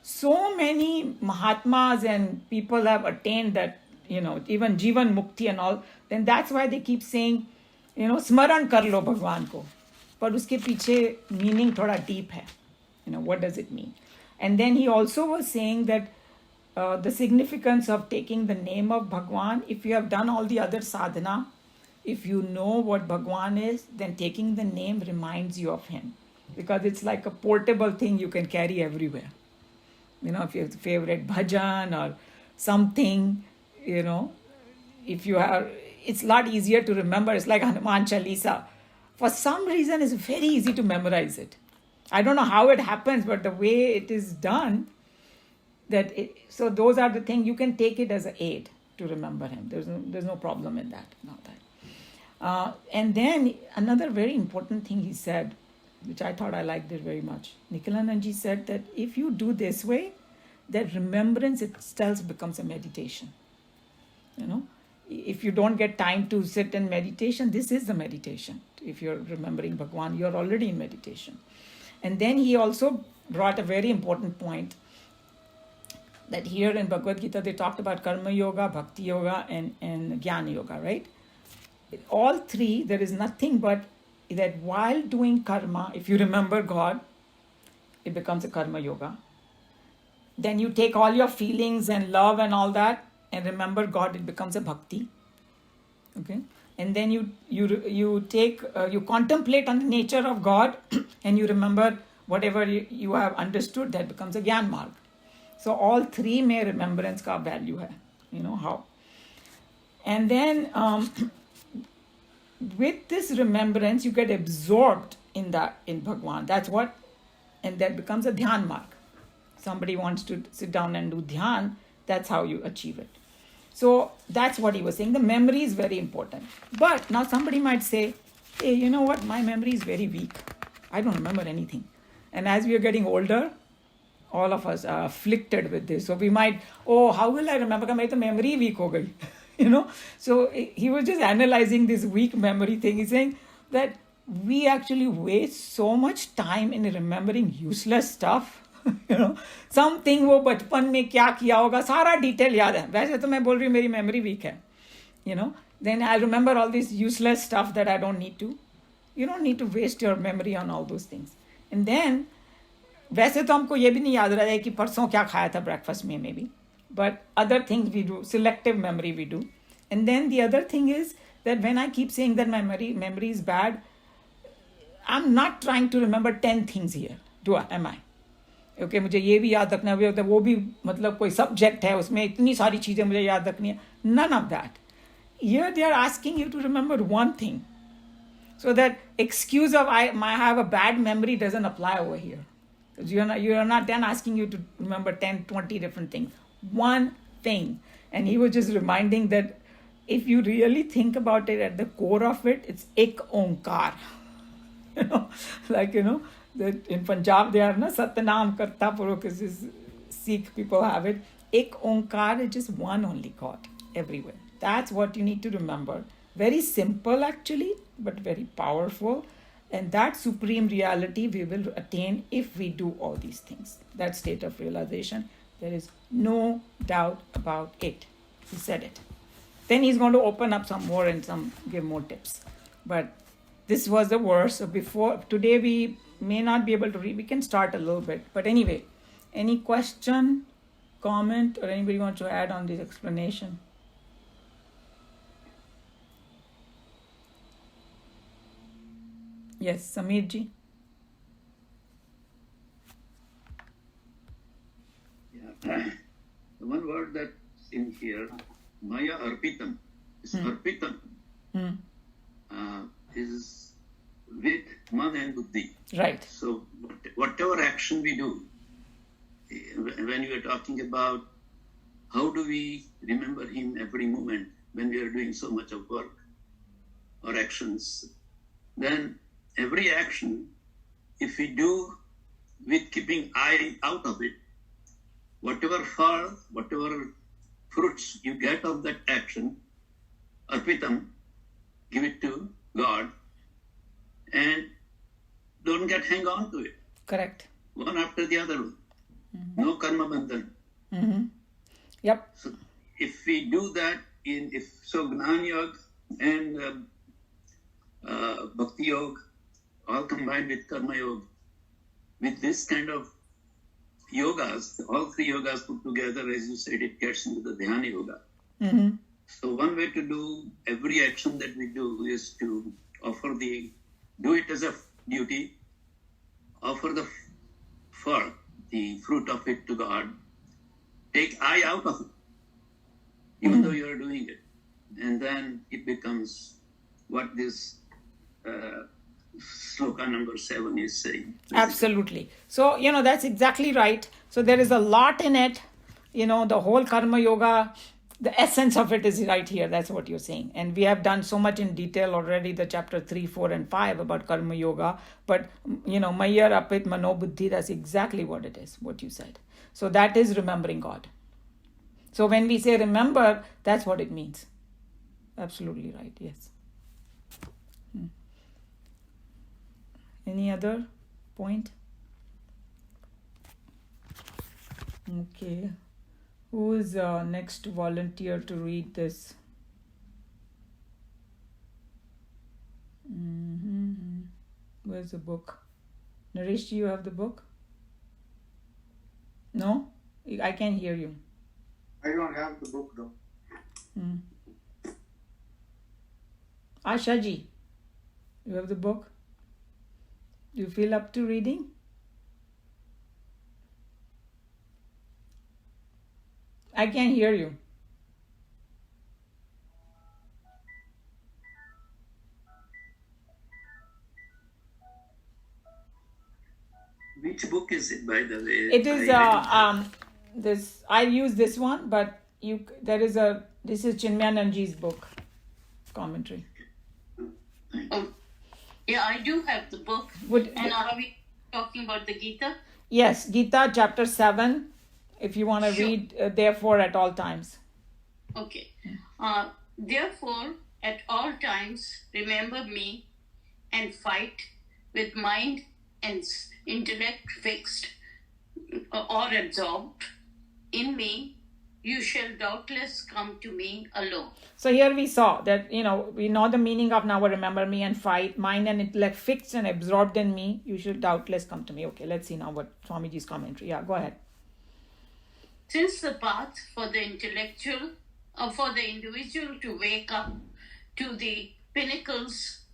so many Mahatmas and people have attained that, even Jivan Mukti and all. Then that's why they keep saying, स्मरण कर लो भगवान को. पर उसके पीछे meaning थोड़ा deep है. What does it mean? And then he also was saying that the significance of taking the name of Bhagwan, if you have done all the other sadhana, if you know what Bhagwan is, then taking the name reminds you of him. Because it's like a portable thing you can carry everywhere. If you have a favorite bhajan or something, if you have, it's a lot easier to remember. It's like Hanuman Chalisa. For some reason, it's very easy to memorize it. I don't know how it happens, but the way it is done, so those are the things, you can take it as an aid to remember him. There's no problem in that. Not that. And then another very important thing he said, which I thought I liked it very much. Nikhilananji said that if you do this way, that remembrance itself becomes a meditation. You know, if you don't get time to sit in meditation, this is the meditation. If you're remembering Bhagwan, you're already in meditation. And then he also brought a very important point that here in Bhagavad Gita, they talked about Karma Yoga, Bhakti Yoga, and Jnana Yoga, right? All three, there is nothing but that while doing karma, if you remember God, it becomes a Karma Yoga. Then you take all your feelings and love and all that and remember God, it becomes a Bhakti. Okay? And then you contemplate on the nature of God and you remember whatever you have understood, that becomes a Gyan Marg. So all three mein remembrance ka value hai. You know how. And then with this remembrance, you get absorbed in Bhagwan. That's what, and that becomes a Dhyan Marg. Somebody wants to sit down and do Dhyan, that's how you achieve it. So that's what he was saying. The memory is very important. But now somebody might say, hey, you know what? My memory is very weak. I don't remember anything. And as we are getting older, all of us are afflicted with this. So we might, how will I remember? My memory weak ho gayi. You know? So he was just analyzing this weak memory thing. He's saying that we actually waste so much time in remembering useless stuff. You know, something वो बचपन में क्या किया होगा सारा detail याद है. वैसे तो मैं बोल रही हूँ मेरी memory weak है. You know, then I remember all this useless stuff that I don't need to. You don't need to waste your memory on all those things. And then वैसे तो हमको ये भी नहीं याद रहा है कि परसों क्या खाया था breakfast में maybe. But other things we do, selective memory we do. And then the other thing is that when I keep saying that my memory is bad, I'm not trying to remember 10 things here. Am I? Okay, मुझे ये भी याद रखना है, वो भी मतलब कोई सब्जेक्ट है उसमें इतनी सारी चीज़ें मुझे याद रखनी है. None of that. Here they are asking you to remember one thing. So that excuse of I have a bad memory doesn't apply over here. Because you are not then asking you to remember 10, 20 different things. One thing. And he was just reminding that if you really think about it, at the core of it, it's ek onkar. You know, like, you know, that in Punjab they are Satnam Karta Purokh, Sikh people have it. Ek Onkar is just one only God everywhere. That's what you need to remember. Very simple actually, but very powerful. And that supreme reality we will attain if we do all these things. That state of realization, there is no doubt about it. He said it. Then he's going to open up some more and give more tips. But this was the verse. So today we may not be able to read. We can start a little bit. But anyway, any question, comment, or anybody wants to add on this explanation? Yes, Samir ji. Yeah. The one word that's in here, Maya Arpitam, is Arpitam, is with man and buddhi. Right. So whatever action we do, when you are talking about how do we remember him every moment when we are doing so much of work or actions, then every action, if we do with keeping eye out of it, whatever fall, whatever fruits you get of that action, arpitam, give it to God, and don't get hang on to it. Correct. One after the other. No karma bandhan. Yep. So if we do that so Gnan Yoga and Bhakti Yoga, all combined with Karma Yoga, with this kind of yogas, all three yogas put together, as you said, it gets into the Dhyana Yoga. So one way to do every action that we do is to do it as a duty, offer the fruit of it to God, take eye out of it, even though you are doing it. And then it becomes what this Shloka number 7 is saying. Absolutely. So, that's exactly right. So there is a lot in it. The whole Karma Yoga, the essence of it is right here. That's what you're saying. And we have done so much in detail already, the chapter 3, 4, and 5 about karma yoga. But, Maya Apit Mano Buddhi, that's exactly what it is, what you said. So that is remembering God. So when we say remember, that's what it means. Absolutely right, yes. Any other point? Okay. Who is next volunteer to read this? Where's the book? Naresh, do you have the book? No? I can't hear you. I don't have the book though. Ashaji, you have the book? Do you feel up to reading? I can't hear you. Which book is it, by the way? It is this. I use this one, but this is Chinmayananji's book commentary. Oh, yeah, I do have the book. And are we talking about the Geeta? Yes, Geeta chapter 7. If you want to read, therefore at all times. Okay. Therefore, at all times, remember me and fight with mind and intellect fixed or absorbed in me. You shall doubtless come to me alone. So here we saw that, we know the meaning of now remember me and fight, mind and intellect fixed and absorbed in me. You shall doubtless come to me. Okay, let's see now what Swamiji's commentary. Yeah, go ahead. Since the path for the individual to wake up to the pinnacles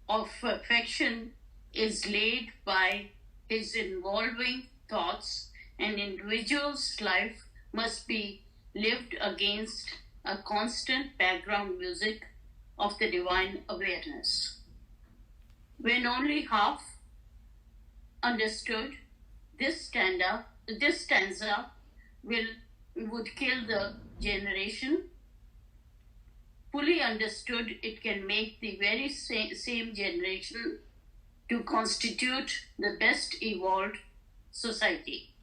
of perfection is laid by his involving thoughts, an individual's life must be lived against a constant background music of the divine awareness. When only half understood, this stanza would kill the generation. Fully understood, it can make the very same generation to constitute the best evolved society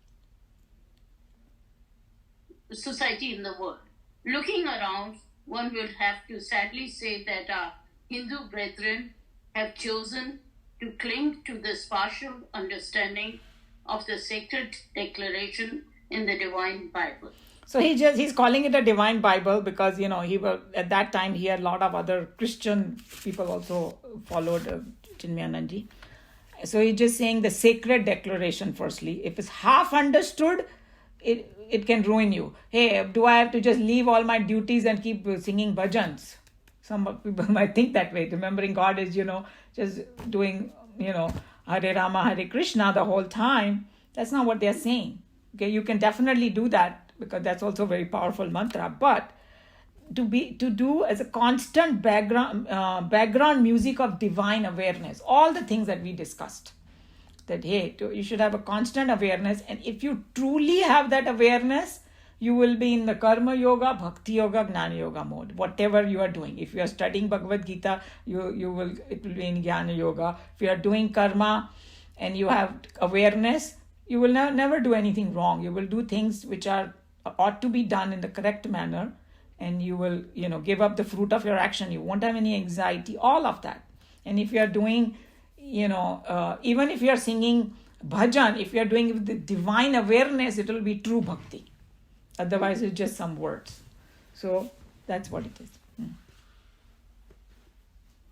in the world. Looking around, one will have to sadly say that our Hindu brethren have chosen to cling to this partial understanding of the sacred declaration in the divine Bible. So he's calling it a divine Bible because at that time he had a lot of other Christian people also followed Chinmayananji. So he's just saying the sacred declaration firstly. If it's half understood, it can ruin you. Hey, do I have to just leave all my duties and keep singing bhajans? Some people might think that way. Remembering God is, just doing, Hare Rama, Hare Krishna the whole time. That's not what they're saying. Okay, you can definitely do that because that's also a very powerful mantra. But to do as a constant background music of divine awareness, all the things that we discussed. That, hey, you should have a constant awareness. And if you truly have that awareness, you will be in the karma yoga, bhakti yoga, gnana yoga mode, whatever you are doing. If you are studying Bhagavad Gita, it will be in jnana yoga. If you are doing karma and you have awareness, you will never do anything wrong. You will do things which ought to be done in the correct manner, and you will, give up the fruit of your action. You won't have any anxiety, all of that. And if you are doing, even if you are singing bhajan, if you are doing it with the divine awareness, it will be true bhakti. Otherwise, it's just some words. So that's what it is.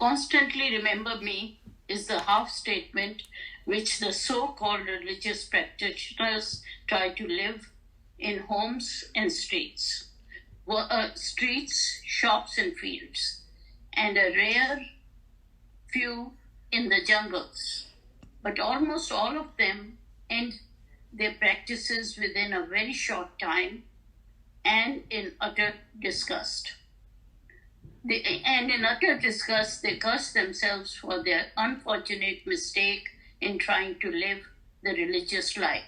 Constantly remember me is the half statement which the so-called religious practitioners try to live in homes and streets. Streets, shops and fields, and a rare few in the jungles. But almost all of them end their practices within a very short time and in utter disgust. They curse themselves for their unfortunate mistake in trying to live the religious life.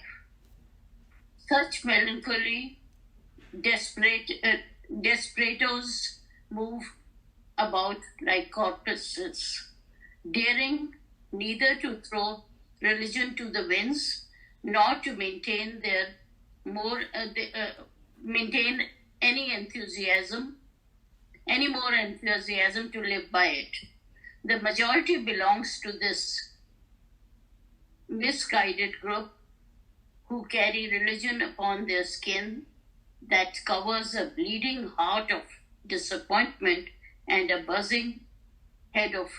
Such melancholy, Desperados move about like corpses, daring neither to throw religion to the winds nor to maintain maintain any more enthusiasm to live by it. The majority belongs to this misguided group who carry religion upon their skin that covers a bleeding heart of disappointment and a buzzing head of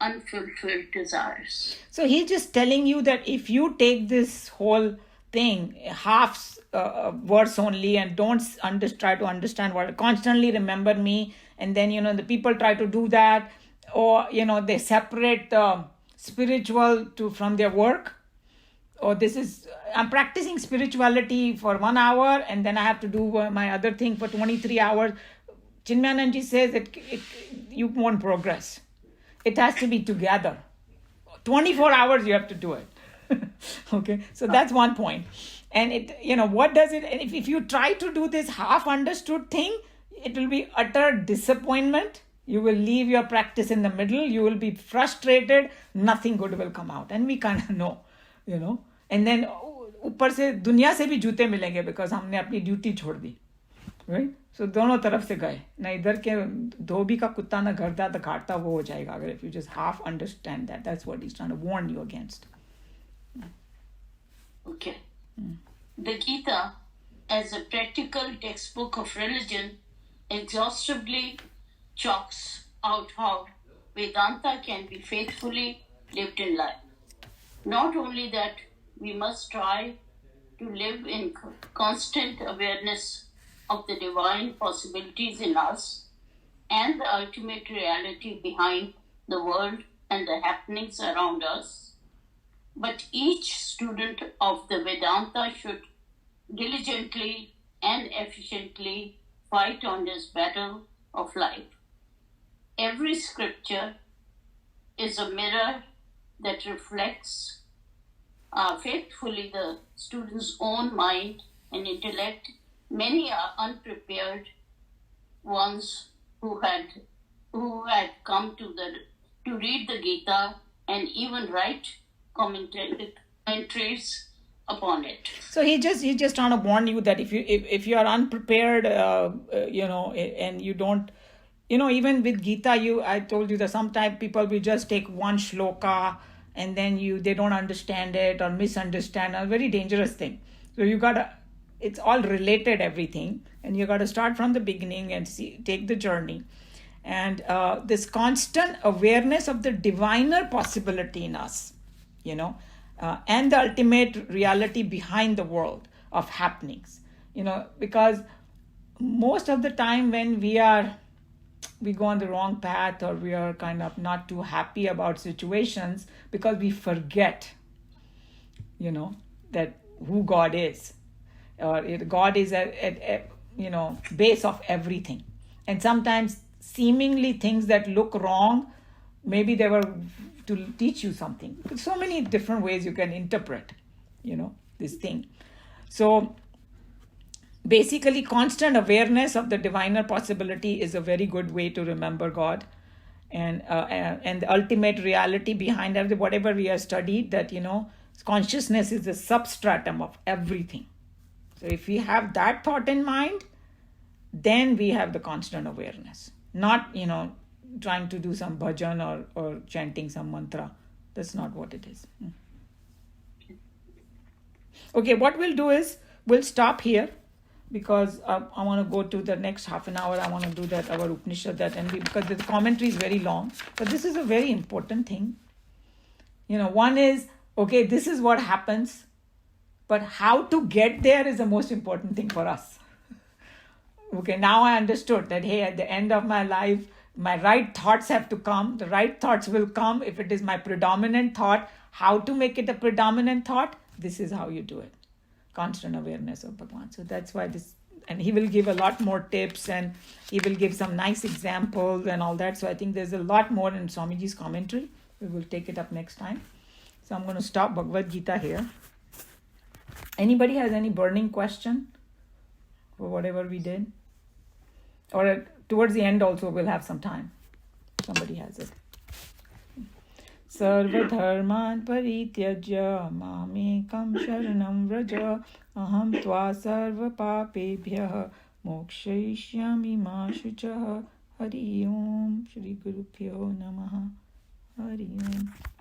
unfulfilled desires. So he's just telling you that if you take this whole thing, half verse only, and don't try to understand what, constantly remember me, and then, the people try to do that, or, they separate the spiritual from their work. Or I'm practicing spirituality for 1 hour, and then I have to do my other thing for 23 hours. Chinmayananji says that you won't progress. It has to be together. 24 hours you have to do it. Okay, so that's one point. And what does it, if you try to do this half understood thing, it will be utter disappointment. You will leave your practice in the middle. You will be frustrated. Nothing good will come out. And we kind of know, And then ऊपर से दुनिया से भी जूते मिलेंगे because हमने अपनी duty छोड़ दी, right? So दोनों तरफ से गए ना, इधर के धोबी का कुत्ता ना घरता तो घाटता वो हो जाएगा अगर if you just half understand that. That's what he's trying to warn you against. Okay. The Gita, as a practical textbook of religion, exhaustively chalks out how Vedanta can be faithfully lived in life. Not only that, we must try to live in constant awareness of the divine possibilities in us and the ultimate reality behind the world and the happenings around us. But each student of the Vedanta should diligently and efficiently fight on this battle of life. Every scripture is a mirror that reflects faithfully the student's own mind and intellect. Many are unprepared ones who had come to read the Gita and even write commentaries upon it. So he's just trying to warn you that if you are unprepared, and you don't, even with Gita, I told you that sometimes people will just take one shloka and then they don't understand it or misunderstand. A very dangerous thing. So it's all related, everything, and you got to start from the beginning and take the journey. And this constant awareness of the diviner possibility in us, and the ultimate reality behind the world of happenings, because most of the time when we go on the wrong path, or we are kind of not too happy about situations, because we forget, that who God is, or God is at base of everything. And sometimes seemingly things that look wrong, maybe they were to teach you something. So many different ways you can interpret, this thing. So basically, constant awareness of the diviner possibility is a very good way to remember God, and the ultimate reality behind whatever we have studied, that consciousness is the substratum of everything. So if we have that thought in mind, then we have the constant awareness, not trying to do some bhajan or chanting some mantra. That's not what it is. Okay, what we'll do is we'll stop here, because I want to go to the next half an hour. I want to do that, our Upanishad, because the commentary is very long. But this is a very important thing. One is, okay, this is what happens, but how to get there is the most important thing for us. Okay, now I understood that, hey, at the end of my life, my right thoughts have to come. The right thoughts will come if it is my predominant thought. How to make it a predominant thought? This is how you do it. Constant awareness of Bhagwan. So that's why and he will give a lot more tips, and he will give some nice examples and all that. So I think there's a lot more in Swamiji's commentary. We will take it up next time. So I'm going to stop Bhagavad Gita here. Anybody has any burning question for whatever we did? or towards the end also we'll have some time. Somebody has it. Sarvadharman parityajya mamekam sharanam vraja aham tva sarva papebhyah mokshayishyami ma shuchah. Hari Om. Shri Guru Pyo Namaha. Hari Om.